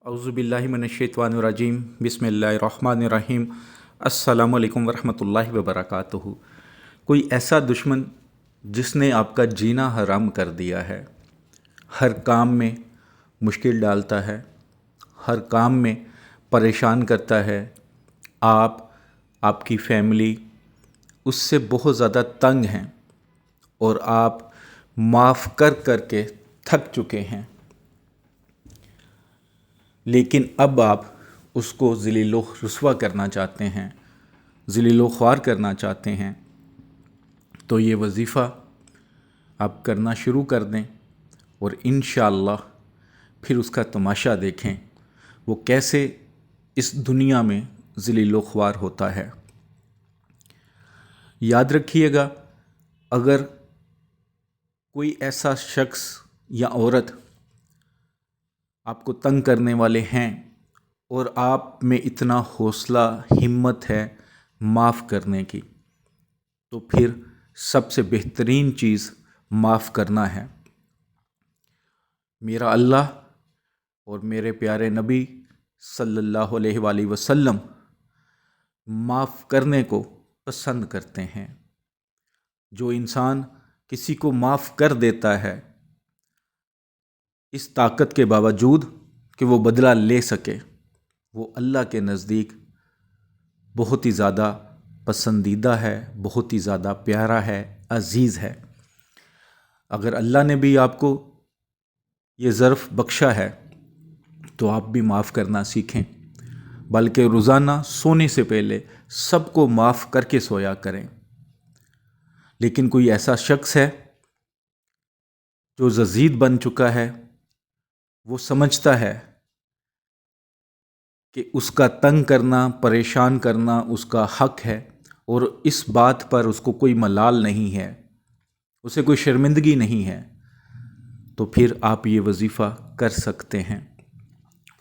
औज़ुबिल्लाहि मिनश्शैतानिर्रजीम बिस्मिल्लाहिर्रहमानिर्रहीम। अस्सलामु अलैकुम वरहमतुल्लाहि वबरकातुहू। कोई ऐसा दुश्मन जिसने आपका जीना हराम कर दिया है, हर काम में मुश्किल डालता है, हर काम में परेशान करता है, आपकी फैमिली उससे बहुत ज़्यादा तंग हैं और आप माफ़ कर कर के थक चुके हैं, लेकिन अब आप उसको ज़लील व रुस्वा करना चाहते हैं, ज़लील व ख्वार करना चाहते हैं, तो ये वज़ीफ़ा आप करना शुरू कर दें और इंशाअल्लाह फिर उसका तमाशा देखें वो कैसे इस दुनिया में ज़लील व ख्वार होता है। याद रखिएगा, अगर कोई ऐसा शख्स या औरत आपको तंग करने वाले हैं और आप में इतना हौसला हिम्मत है माफ़ करने की, तो फिर सबसे बेहतरीन चीज़ माफ़ करना है। मेरा अल्लाह और मेरे प्यारे नबी सल्लल्लाहु अलैहि वसल्लम माफ़ करने को पसंद करते हैं। जो इंसान किसी को माफ़ कर देता है इस ताकत के बावजूद कि वो बदला ले सके, वो अल्लाह के नज़दीक बहुत ही ज़्यादा पसंदीदा है, बहुत ही ज़्यादा प्यारा है, अज़ीज़ है। अगर अल्लाह ने भी आपको ये ज़र्फ़ बख्शा है तो आप भी माफ़ करना सीखें, बल्कि रोज़ाना सोने से पहले सबको माफ़ करके सोया करें। लेकिन कोई ऐसा शख्स है जो ज़जीद बन चुका है, वो समझता है कि उसका तंग करना, परेशान करना उसका हक है और इस बात पर उसको कोई मलाल नहीं है, उसे कोई शर्मिंदगी नहीं है, तो फिर आप ये वज़ीफ़ा कर सकते हैं।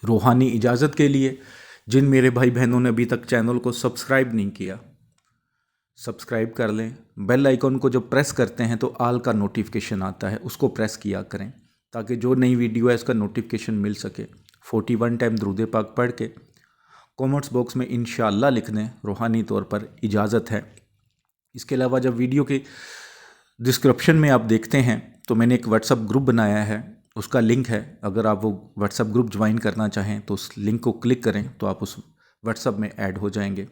रूहानी इजाज़त के लिए जिन मेरे भाई बहनों ने अभी तक चैनल को सब्सक्राइब नहीं किया, सब्सक्राइब कर लें। बेल आइकन को जब प्रेस करते हैं तो आल का नोटिफिकेशन आता है, उसको प्रेस किया करें ताकि जो नई वीडियो है उसका नोटिफिकेशन मिल सके। 41 टाइम दुरूद पाक पढ़ के कमेंट्स बॉक्स में इंशाअल्लाह लिख दें, रूहानी तौर पर इजाज़त है। इसके अलावा जब वीडियो के डिस्क्रिप्शन में आप देखते हैं तो मैंने एक व्हाट्सअप ग्रुप बनाया है, उसका लिंक है। अगर आप वो व्हाट्सअप ग्रुप ज्वाइन करना चाहें तो उस लिंक को क्लिक करें तो आप उस व्हाट्सअप में ऐड हो जाएंगे।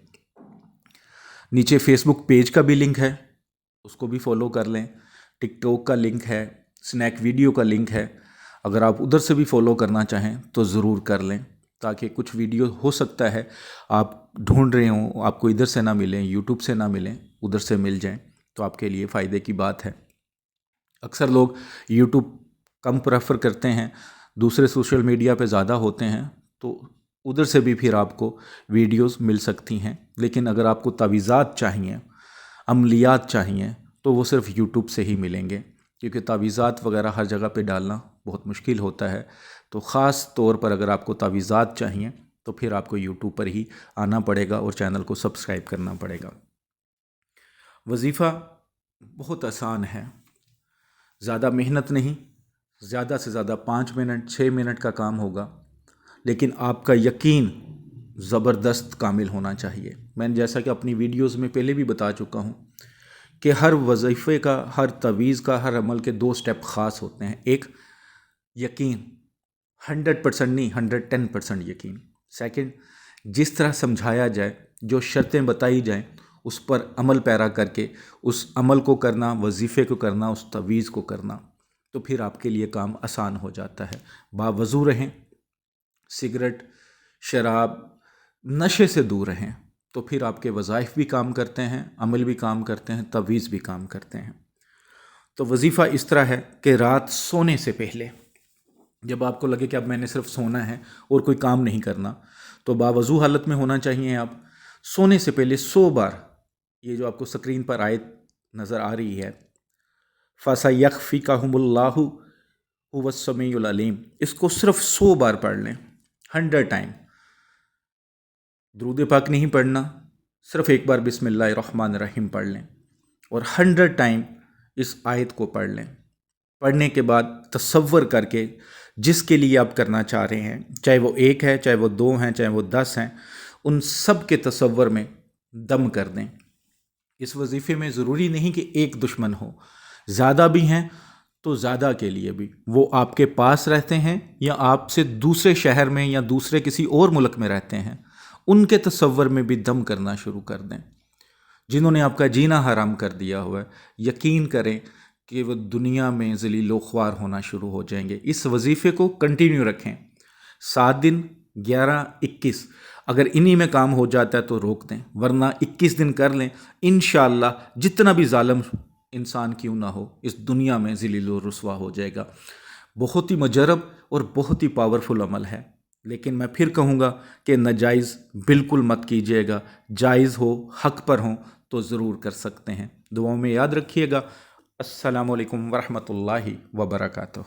नीचे फेसबुक पेज का भी लिंक है, उसको भी फॉलो कर लें। टिकटॉक का लिंक है, स्नैक वीडियो का लिंक है, अगर आप उधर से भी फॉलो करना चाहें तो ज़रूर कर लें, ताकि कुछ वीडियो हो सकता है आप ढूंढ रहे हों, आपको इधर से ना मिलें, यूट्यूब से ना मिलें, उधर से मिल जाएं, तो आपके लिए फ़ायदे की बात है। अक्सर लोग यूट्यूब कम प्रेफर करते हैं, दूसरे सोशल मीडिया पे ज़्यादा होते हैं, तो उधर से भी फिर आपको वीडियोस मिल सकती हैं। लेकिन अगर आपको तावीज़ात चाहिए, अमलियात चाहिए, तो वो सिर्फ यूट्यूब से ही मिलेंगे, क्योंकि तावीज़ात वगैरह हर जगह पे डालना बहुत मुश्किल होता है। तो ख़ास तौर पर अगर आपको तावीज़ात चाहिए तो फिर आपको यूट्यूब पर ही आना पड़ेगा और चैनल को सब्सक्राइब करना पड़ेगा। वज़ीफ़ा बहुत आसान है, ज़्यादा मेहनत नहीं, ज़्यादा से ज़्यादा 5 मिनट 6 मिनट का काम होगा, लेकिन आपका यकीन ज़बरदस्त कामिल होना चाहिए। मैंने जैसा कि अपनी वीडियोस में पहले भी बता चुका हूँ कि हर वजीफ़े का, हर तवीज़ का, हर अमल के 2 स्टेप ख़ास होते हैं। एक यकीन, 100% नहीं, 110% यकीन। सेकंड, जिस तरह समझाया जाए, जो शर्तें बताई जाएं, उस पर अमल पैरा करके उस अमल को करना, वजीफ़े को करना, उस तवीज़ को करना, तो फिर आपके लिए काम आसान हो जाता है। बावज़ू रहें, सिगरेट, शराब, नशे से दूर रहें, तो फिर आपके वज़ाइफ भी काम करते हैं, अमल भी काम करते हैं, तवीज़ भी काम करते हैं। तो वज़ीफ़ा इस तरह है कि रात सोने से पहले जब आपको लगे कि अब मैंने सिर्फ सोना है और कोई काम नहीं करना, तो बावज़ू हालत में होना चाहिए आप। सोने से पहले 100 बार, ये जो आपको स्क्रीन पर आयत नज़र आ रही है, फ़सयक्फ़िकहुमुल्लाहु हुवस्समीउल अलीम, इसको सिर्फ 100 बार पढ़ लें, 100 टाइम। दुरूद पाक नहीं पढ़ना, सिर्फ एक बार बिस्मिल्लाहिर्रहमानिर्रहीम पढ़ लें और 100 टाइम इस आयत को पढ़ लें। पढ़ने के बाद तसव्वुर करके جس کے لیے آپ کرنا چاہ رہے ہیں، چاہے وہ 1 ہے، چاہے وہ 2 ہیں، چاہے وہ 10 ہیں، ان سب کے تصور میں دم کر دیں۔ اس وظیفے میں ضروری نہیں کہ ایک دشمن ہو، زیادہ بھی ہیں تو زیادہ کے لیے بھی، وہ آپ کے پاس رہتے ہیں یا آپ سے دوسرے شہر میں یا دوسرے کسی اور ملک میں رہتے ہیں، ان کے تصور میں بھی دم کرنا شروع کر دیں۔ جنہوں نے آپ کا جینا حرام کر دیا ہوا ہے، یقین کریں کہ وہ دنیا میں ذلیل و خوار ہونا شروع ہو جائیں گے۔ اس وظیفے کو کنٹینیو رکھیں، 7 دن، 11، 21، اگر انہی میں کام ہو جاتا ہے تو روک دیں، ورنہ 21 دن کر لیں۔ انشاءاللہ جتنا بھی ظالم انسان کیوں نہ ہو، اس دنیا میں ذلیل و رسوا ہو جائے گا۔ بہت ہی مجرب اور بہت ہی پاورفل عمل ہے، لیکن میں پھر کہوں گا کہ ناجائز بالکل مت کیجیے گا، جائز ہو، حق پر ہوں تو ضرور کر سکتے ہیں۔ دعاؤں میں یاد رکھیے گا۔ السلام علیکم ورحمۃ اللہ وبرکاتہ۔